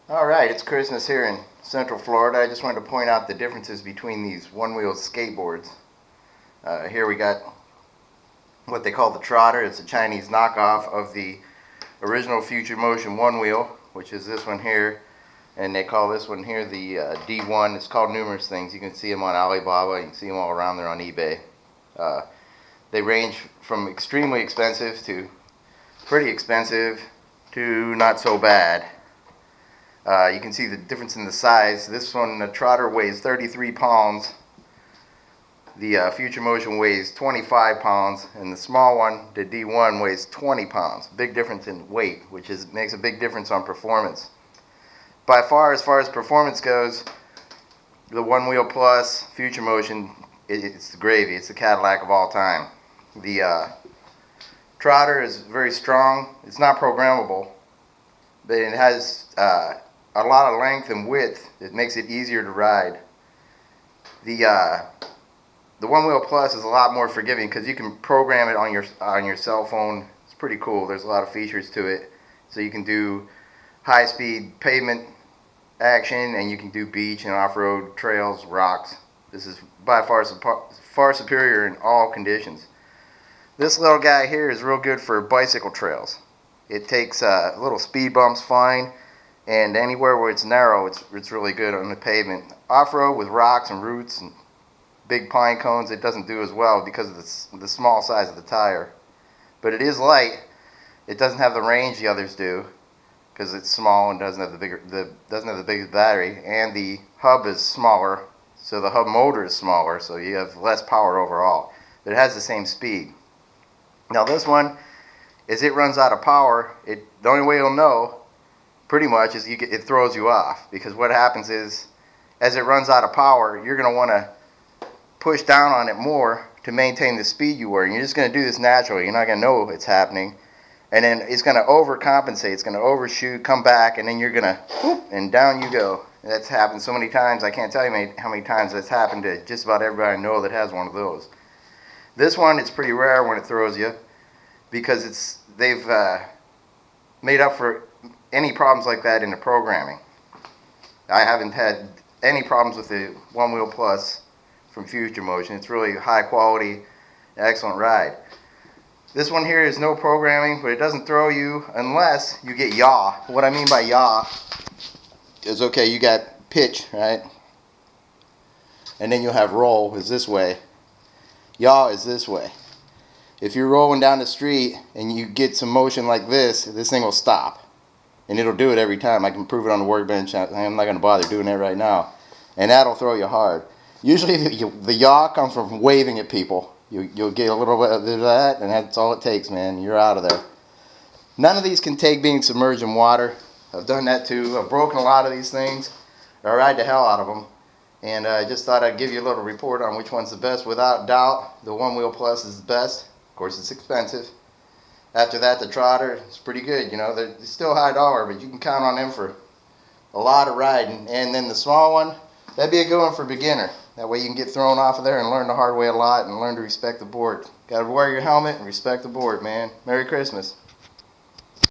Alright, it's Christmas here in Central Florida. I just wanted to point out the differences between these one-wheel skateboards. Here we got what they call the Trotter. It's a Chinese knockoff of the original Future Motion Onewheel, which is this one here. And they call this one here the D1. It's called numerous things. You can see them on Alibaba. You can see them all around there on eBay. They range from extremely expensive to pretty expensive to not so bad. You can see the difference in the size. This one, the Trotter, weighs 33 pounds. The Future Motion weighs 25 pounds. And the small one, the D1, weighs 20 pounds. Big difference in weight, which makes a big difference on performance. By far, as far as performance goes, the Onewheel Plus Future Motion, it's the gravy. It's the Cadillac of all time. The Trotter is very strong. It's not programmable, but it has a lot of length and width. It makes it easier to ride. The Onewheel Plus is a lot more forgiving because you can program it on your cell phone. It's pretty cool. There's a lot of features to it, so you can do high-speed pavement action, and you can do beach and off-road trails, rocks. This is by far superior in all conditions. This little guy here is real good for bicycle trails. It takes little speed bumps fine, and anywhere where it's narrow, it's really good on the pavement. Off-road with rocks and roots and big pine cones, it doesn't do as well because of the small size of the tire. But it is light. It doesn't have the range the others do because it's small and doesn't have the biggest battery, and the hub is smaller, so the hub motor is smaller, so you have less power overall. But it has the same speed. Now this one, as it runs out of power, the only way you'll know pretty much is it throws you off, because what happens is as it runs out of power, you're going to want to push down on it more to maintain the speed you were, and you're just going to do this naturally. You're not going to know it's happening, and then it's going to overcompensate. It's going to overshoot, come back, and then you're going to whoop, and down you go. That's happened so many times. I can't tell you how many times that's happened to just about everybody I know that has one of those. This one, it's pretty rare when it throws you, because they've made up for any problems like that in the programming. I haven't had any problems with the Onewheel Plus from Future Motion. It's really high quality, excellent ride. This one here is no programming, but it doesn't throw you unless you get yaw. What I mean by yaw is, okay, you got pitch, right? And then you'll have roll is this way. Yaw is this way. If you're rolling down the street and you get some motion like this thing will stop. And it'll do it every time. I can prove it on the workbench. I'm not going to bother doing that right now. And that'll throw you hard. Usually the yaw comes from waving at people. You'll get a little bit of that, and that's all it takes, man. You're out of there. None of these can take being submerged in water. I've done that too. I've broken a lot of these things. I ride the hell out of them. And I just thought I'd give you a little report on which one's the best. Without doubt, the Onewheel Plus is the best. Of course, it's expensive. After that, the Trotter is pretty good. You know, they're still high dollar, but you can count on them for a lot of riding. And then the small one, that'd be a good one for beginner. That way you can get thrown off of there and learn the hard way a lot and learn to respect the board. Got to wear your helmet and respect the board, man. Merry Christmas.